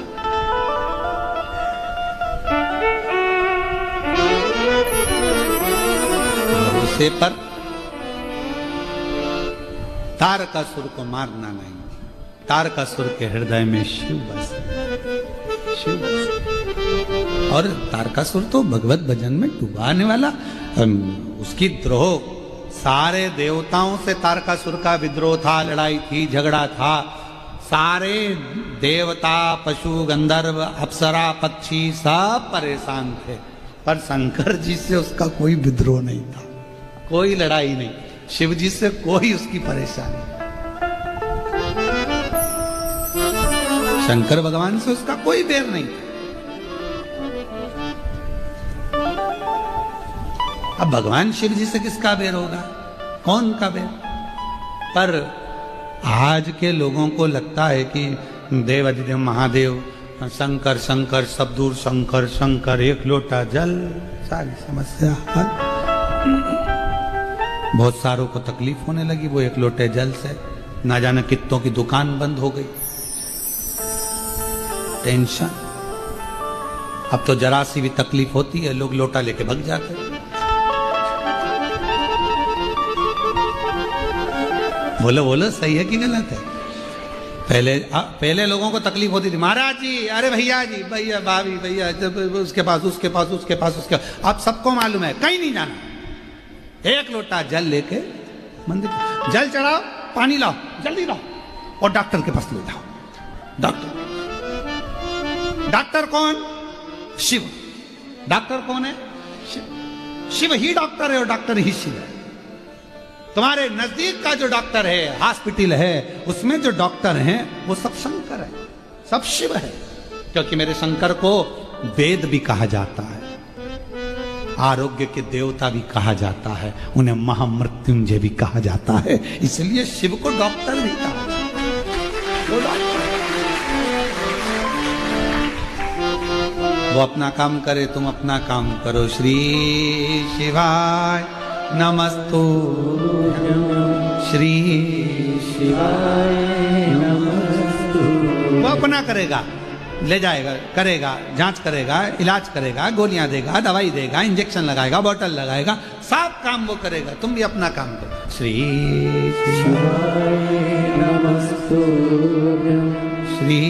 भरोसे पर तारकासुर को मारना नहीं, तारकासुर के हृदय में शिव बस, शिव बस। और तारकासुर तो भगवत भजन में डुबाने वाला, उसकी द्रोह, सारे देवताओं से तारकासुर का विद्रोह था, लड़ाई थी, झगड़ा था। सारे देवता, पशु, गंधर्व, अप्सरा, पक्षी सब परेशान थे। पर शंकर जी से उसका कोई विद्रोह नहीं था, कोई लड़ाई नहीं, शिव जी से कोई उसकी परेशानी नहीं। शंकर भगवान से उसका कोई बैर नहीं था। अब भगवान शिव जी से किसका बैर होगा, कौन का बैर? पर आज के लोगों को लगता है कि देव अधिदेव महादेव शंकर शंकर सब दूर, शंकर शंकर एक लोटा जल, सारी समस्या हल। बहुत सारों को तकलीफ होने लगी वो एक लोटे जल से, ना जाने कितनों की दुकान बंद हो गई, टेंशन। अब तो जरा सी भी तकलीफ होती है लोग लोटा लेके भग जाते हैं। बोलो बोलो, सही है कि गलत है? पहले लोगों को तकलीफ होती थी, महाराज जी, अरे भैया जी, भैया भाभी, भैया जब उसके पास उसके पास उसके पास उसके, अब सबको मालूम है कहीं नहीं जाना, एक लोटा जल लेके मंदिर, जल चढ़ाओ, पानी लाओ, जल्दी लाओ और डॉक्टर के पास ले जाओ। डॉक्टर, डॉक्टर कौन? शिव। डॉक्टर कौन है? शिव। शिव ही डॉक्टर है और डॉक्टर ही शिव है। तुम्हारे नजदीक का जो डॉक्टर है, हॉस्पिटल है, उसमें जो डॉक्टर हैं वो सब शंकर है, सब शिव है। क्योंकि मेरे शंकर को वेद भी कहा जाता है, आरोग्य के देवता भी कहा जाता है, उन्हें महामृत्युंजय भी कहा जाता है, इसलिए शिव को डॉक्टर भी कहा जाता है। वो डॉक्टर, वो अपना काम करे, तुम अपना काम करो। श्री शिवाय नमस्तुभ्यं, श्री शिवाय नमस्तुभ्यं। वो अपना करेगा, ले जाएगा, करेगा, जांच करेगा, इलाज करेगा, गोलियां देगा, दवाई देगा, इंजेक्शन लगाएगा, बोतल लगाएगा, सब काम वो करेगा, तुम भी अपना काम करो। श्री शिवाय नमस्तुभ्यं, श्री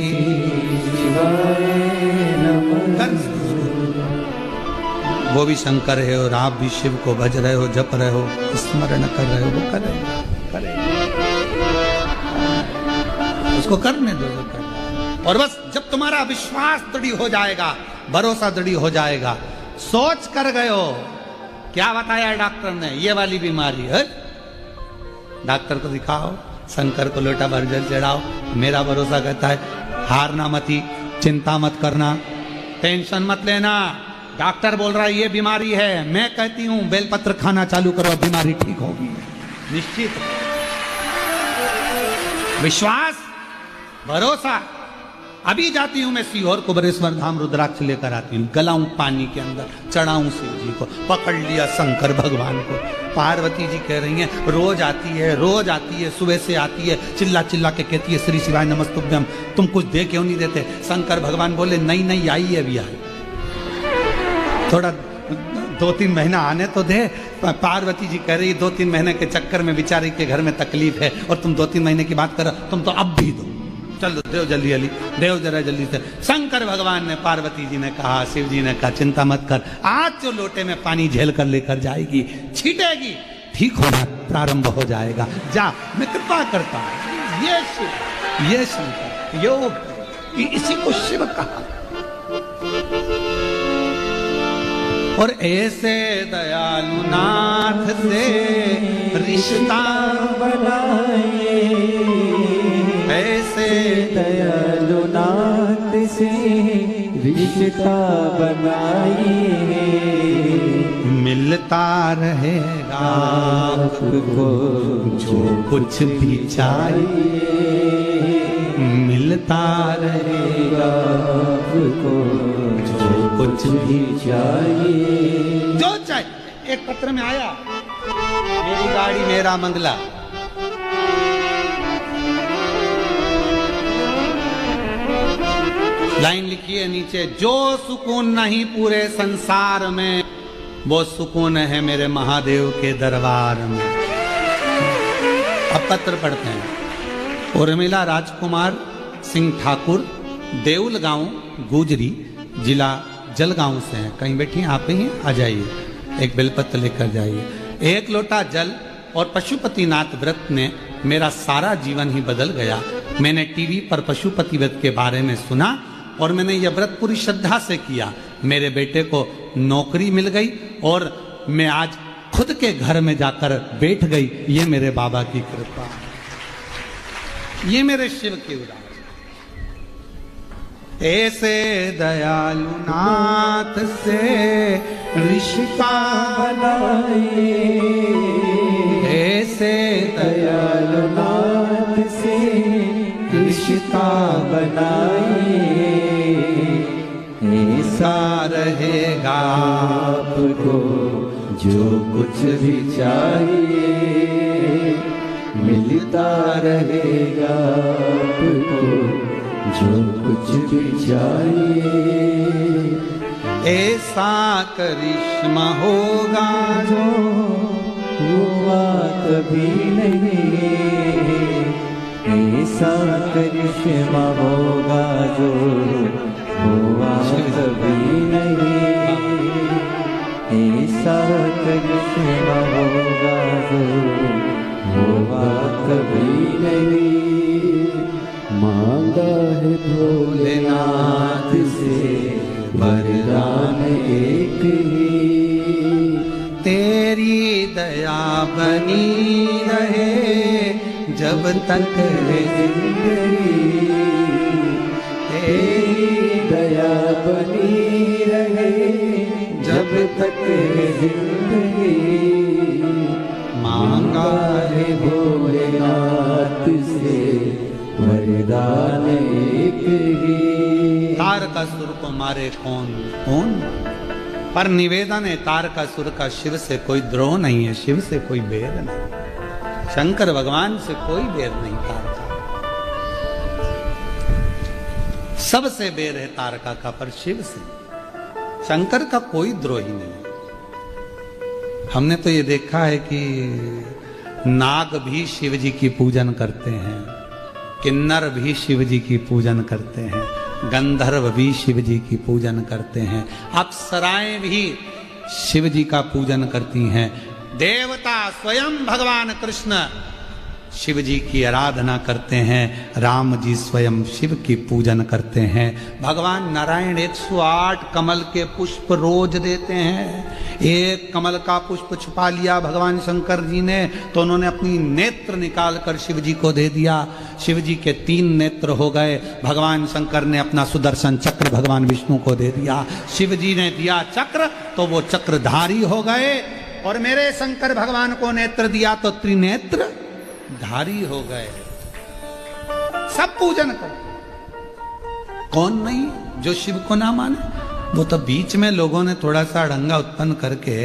शिवाय नमस्तुभ्यं। वो भी शंकर है और आप भी शिव को भज रहे हो, जप रहे हो, स्मरण कर रहे हो, वो करेगा, उसको करने दो, वो करेगा। और बस जब तुम्हारा विश्वास दृढ़ हो जाएगा, भरोसा दृढ़ हो जाएगा, सोच कर गए हो, क्या बताया डॉक्टर ने, ये वाली बीमारी है, डॉक्टर को दिखाओ, शंकर को लोटा भर जल चढ़ाओ। मेरा भरोसा कहता है हारना मती, चिंता मत करना, टेंशन मत लेना। डॉक्टर बोल रहा है ये बीमारी है, मैं कहती हूं बेलपत्र खाना चालू करो, बीमारी ठीक होगी निश्चित। विश्वास, भरोसा। अभी जाती हूं मैं सीहोर कुबेरेश्वर धाम, रुद्राक्ष लेकर आती हूं, गलाऊं पानी के अंदर, चढ़ाऊं शिव जी को, पकड़ लिया शंकर भगवान को। पार्वती जी कह रही हैं रोज आती है, रोज आती है, सुबह से आती है, चिल्ला चिल्ला के कहती है श्री शिवाय नमस्तुभ्यम, तुम कुछ दे क्यों नहीं देते? शंकर भगवान बोले नहीं नहीं, आई है, अभी आई, थोड़ा 2-3 महीना आने तो दे। पार्वती जी कह रही 2-3 महीने के चक्कर में बेचारी के घर में तकलीफ है और तुम 2-3 महीने की बात करो, तुम तो अब भी दो, चलो देव जल्दी जल्दी, देव जरा जल्दी से। शंकर भगवान ने, पार्वती जी ने कहा, शिव जी ने कहा चिंता मत कर, आज जो लोटे में पानी झेल कर लेकर जाएगी, छीटेगी, ठीक होना प्रारंभ हो जाएगा, जा, मैं कृपा करता हूं। ये शिव, ये शंकर, योग, इसी को शिव कहा। और ऐसे दयालु नाथ से रिश्ता बनाए, ऐसे दयालु नाथ से रिश्ता बनाए, मिलता रहेगा आपको जो कुछ भी चाहिए, मिलता रहेगा आपको जो कुछ भी चाहिए, जो चाहिए। एक पत्र में आया, मेरी गाड़ी मेरा मंगला, लाइन लिखी है नीचे, जो सुकून नहीं पूरे संसार में, वो सुकून है मेरे महादेव के दरबार में। अब पत्र पढ़ते हैं। उर्मिला राजकुमार सिंह ठाकुर, देउल गांव, गुजरी, जिला जलगांव से हैं। कहीं बैठी हैं आप? ही आ जाइए, एक बेलपत्र लेकर जाइए। एक लोटा जल और पशुपतिनाथ व्रत ने मेरा सारा जीवन ही बदल गया। मैंने टीवी पर पशुपति व्रत के बारे में सुना और मैंने यह व्रत पूरी श्रद्धा से किया। मेरे बेटे को नौकरी मिल गई और मैं आज खुद के घर में जाकर बैठ गई। ये मेरे बाबा की कृपा, ये मेरे शिव की उदाहरण। ऐसे दयालु नाथ से रिश्ता बनाए, ऐसे दयालु नाथ से रिश्ता बनाए, ऐसा रहेगा आपको जो कुछ भी चाहिए, मिलता रहेगा आपको जो कुछ भी चाहिए। ऐसा करिश्मा होगा जो हुआ कभी नहीं, ऐसा करिश्मा होगा जो हुआ कभी नहीं, ऐसा करिश्मा होगा जो हुआ कभी नहीं। मांगा है भोलेनाथ से वरदान एक ही, तेरी दया बनी रहे जब तक है जिंदगी, तेरी दया बनी रहे जब तक है जिंदगी। मांगा है भोलेनाथ से वरदान एक ही। तारकासुर को मारे कौन कौन, पर निवेदन है तारकासुर का शिव से कोई द्रोह नहीं है, शिव से कोई बैर नहीं, शंकर भगवान से कोई बैर नहीं। तारका सबसे बैर है तारका का, पर शिव से शंकर का कोई द्रोही नहीं। हमने तो ये देखा है कि नाग भी शिव जी की पूजन करते हैं, किन्नर भी शिव जी की पूजन करते हैं, गंधर्व भी शिव जी की पूजन करते हैं, अप्सराएं भी शिव जी का पूजन करती हैं, देवता स्वयं भगवान कृष्ण शिव जी की आराधना करते हैं, राम जी स्वयं शिव की पूजन करते हैं, भगवान नारायण 108 कमल के पुष्प रोज देते हैं। एक कमल का पुष्प छुपा लिया भगवान शंकर जी ने तो उन्होंने अपनी नेत्र निकाल कर शिव जी को दे दिया, शिव जी के 3 नेत्र हो गए। भगवान शंकर ने अपना सुदर्शन चक्र भगवान विष्णु को दे दिया, शिव जी ने दिया चक्र तो वो चक्रधारी हो गए, और मेरे शंकर भगवान को नेत्र दिया तो त्रिनेत्र धारी हो गए। सब पूजन करो, कौन नहीं जो शिव को ना माने। वो तो बीच में लोगों ने थोड़ा सा अड़ंगा उत्पन्न करके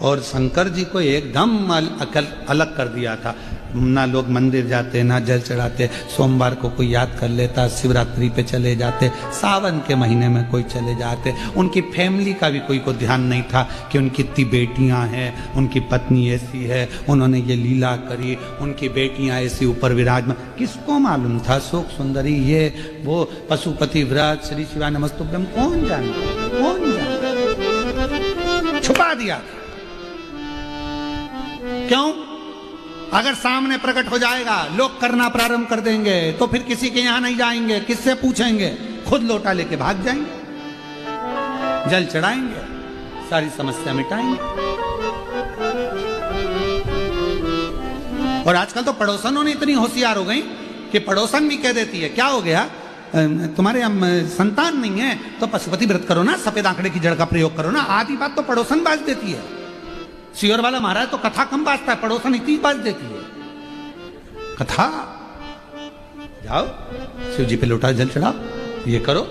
और शंकर जी को एकदम अलग कर दिया था। ना लोग मंदिर जाते, ना जल चढ़ाते, सोमवार को कोई याद कर लेता, शिवरात्रि पे चले जाते, सावन के महीने में कोई चले जाते। उनकी फैमिली का भी कोई को ध्यान नहीं था कि उनकी इतनी बेटियां हैं, उनकी पत्नी ऐसी है, उन्होंने ये लीला करी, उनकी बेटियां ऐसी ऊपर विराजमान। किसको मालूम था शोक सुंदरी ये वो पशुपति व्रत श्री शिवा नमस्तुभ्यम, कौन जानता, कौन जानता। छुपा दिया। क्यों? अगर सामने प्रकट हो जाएगा, लोग करना प्रारंभ कर देंगे तो फिर किसी के यहां नहीं जाएंगे, किससे पूछेंगे, खुद लोटा लेके भाग जाएंगे, जल चढ़ाएंगे, सारी समस्या मिटाएंगे। और आजकल तो पड़ोसनों ने इतनी होशियार हो गई कि पड़ोसन भी कह देती है, क्या हो गया तुम्हारे संतान नहीं है तो पशुपति व्रत करो ना, सफेद आंकड़े की जड़ का प्रयोग करो ना। आधी बात तो पड़ोसन बाज देती है। सियोर वाला महाराज तो कथा कम बाजता है, पड़ोसन इतनी बाज देती है कथा। जाओ शिव जी पे लोटा जल चढ़ाओ, ये करो,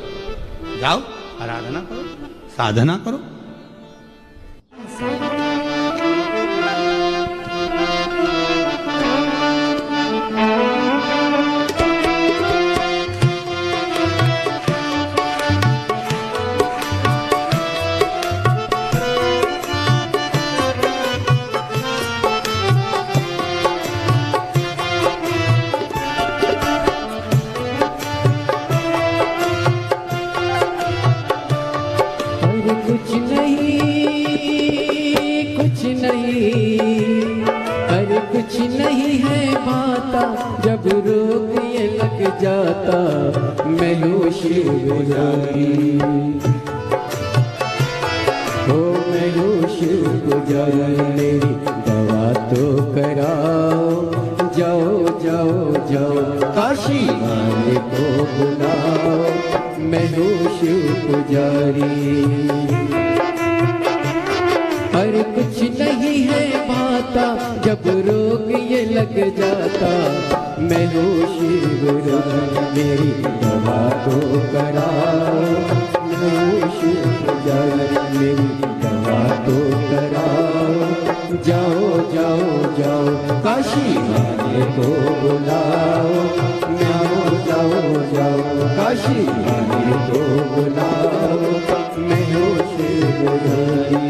जाओ आराधना करो, साधना करो। जब रोग ये लग जाता मैं हूँ शिव जोगी। पुजारी मेरी दवा तो कराओ, जाओ जाओ जाओ काशी वाले को बुलाओ, मैं हूँ शिव पुजारी। अरे कुछ नहीं है भाता जब रोग ये लग जाता, मैं हूँ शिव मेरी दवा तो कराओ, मैं हूँ शिव पुजारी मेरी दवा तो कराओ, जाओ जाओ जाओ काशी वाले को बुलाओ, जाओ जाओ जाओ काशी वाले को बुलाओ, मैं हूँ शिव पुजारी।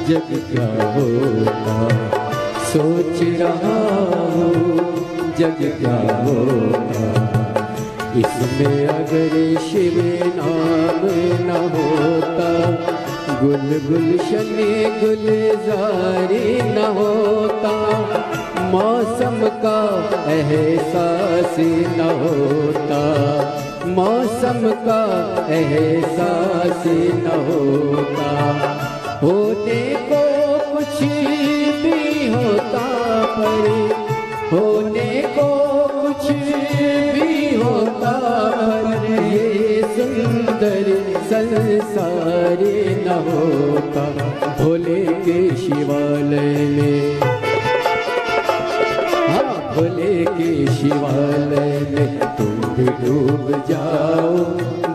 जग क्या होगा, सोच रहा हूँ जग क्या होगा, इसमें अगर शिव नाम न होता, गुल गुलशन गुलजारी न होता, मौसम का एहसास न होता, मौसम का एहसास न होता, होने को कुछ भी होता पर, होने को कुछ भी होता पर, ये सुंदर संसार न होता, भोले के शिवालय में, हाँ भोले के शिवालय में तुम भी डूब जाओ,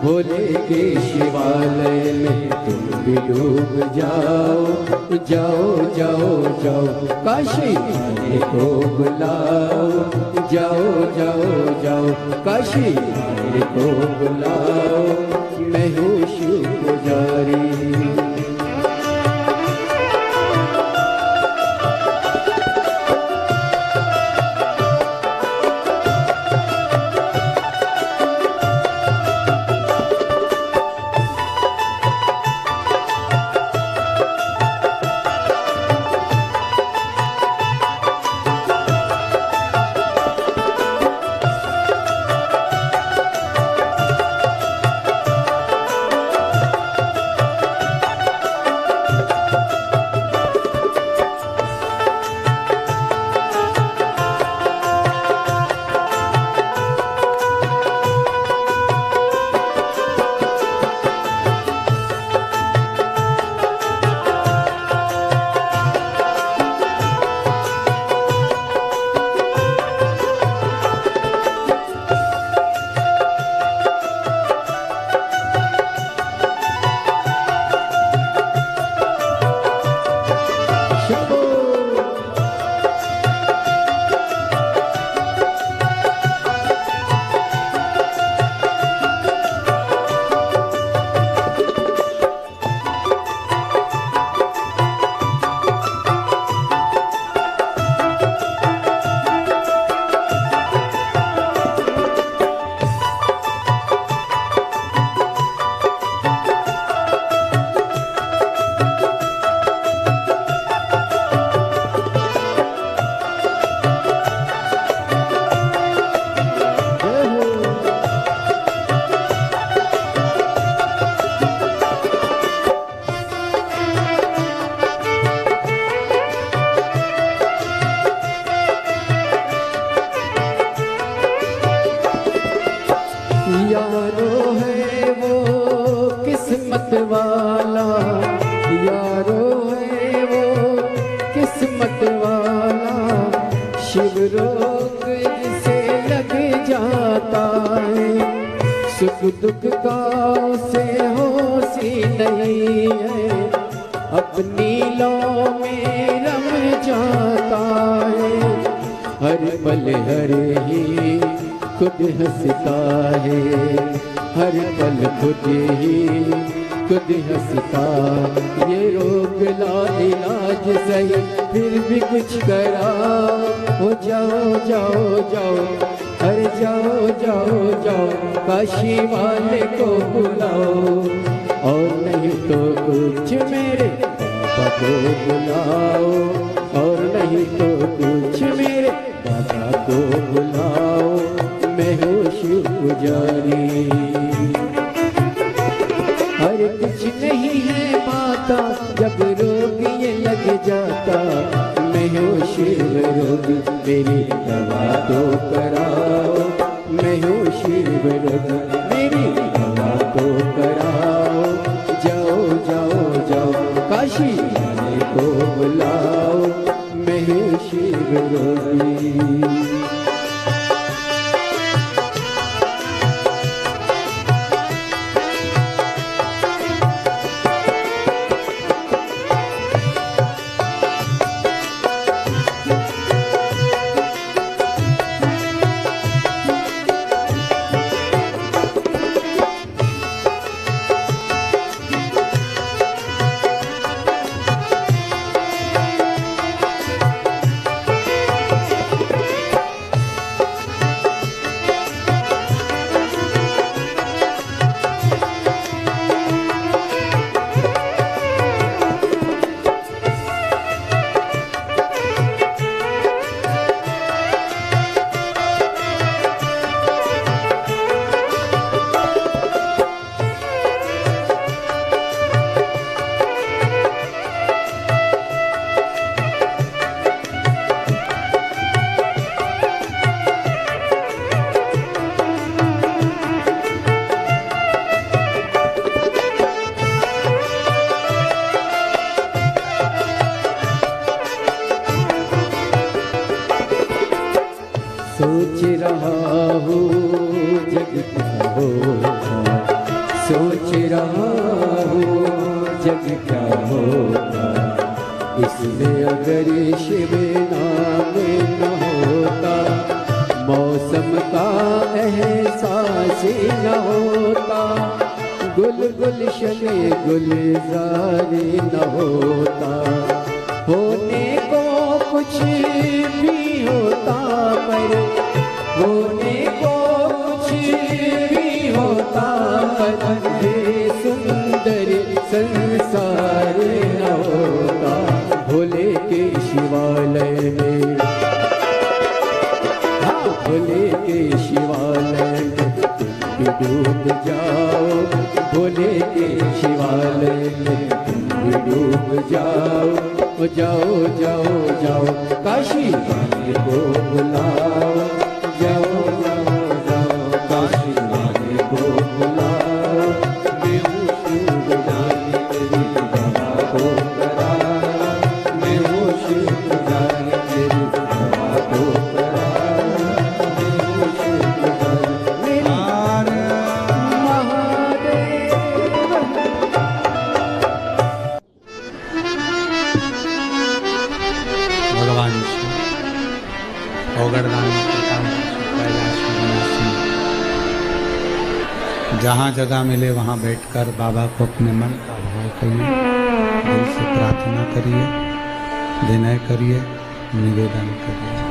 भोले के शिवालय में तुम भी डूब जाओ, जाओ जाओ जाओ काशी वाले को बुलाओ, जाओ जाओ जाओ काशी वाले को बुलाओ, मैं हूँ शिव पुजारी। वाला, यारो है वो किस्मत वाला। शिव रोग जिसे लग जाता है, सुख दुख का उसे होशी नहीं है। अपनी लौ में रम जाता है, हर पल हर ही खुद हंसता है। हर पल खुद ही खुद हंसता। ये रोग ला इलाज सही, फिर भी कुछ करा। हो जाओ जाओ जाओ, अरे जाओ जाओ जाओ, काशी वाले को बुलाओ। और नहीं तो कुछ मेरे बाबा को बुलाओ, और नहीं तो कुछ मेरे बाबा को बुलाओ। मैं हूँ शिव पुजारी, हर कुछ नहीं है पाता जब रोग ये लग जाता। मैं हूँ शिव रोग, मेरी दवा तो कराओ। मैं हूँ शिव रोग, मेरी दवा तो कराओ। जाओ जाओ जाओ, काशी वाले को बुलाओ। मैं हूँ शिव रोगी। सोच रहा हूँ जग क्या होगा, सोच रहा हूँ जग क्या होगा। इसमें अगर शिव नाम न होता, मौसम का एहसास न होता। गुल गुलशन गुलजार न होता, होने को कुछ भी होता। पर होने को कुछ भी होता, पर ये सुंदर संसार न होता। भोले के शिवालय में, हाँ भोले के शिवालय में तुम भी डूब जाओ। भोले के शिवालय में तुम भी डूब जाओ। जाओ जाओ जाओ, काशी वाले को बुलाओ। जाओ जाओ जाओ, काशी वाले को बुलाओ। मैं हूँ शिव पुजारी, तेरी दवा को कराओ। मैं हूँ शिव पुजारी, तेरी दवा को कराओ। मैं हूँ शिव पुजारी, मेरी भगवान ओगरदान जहाँ जगह मिले वहाँ बैठकर बाबा को अपने मन का भाव करिए, दिल से प्रार्थना करिए, विनय करिए, निवेदन करिए।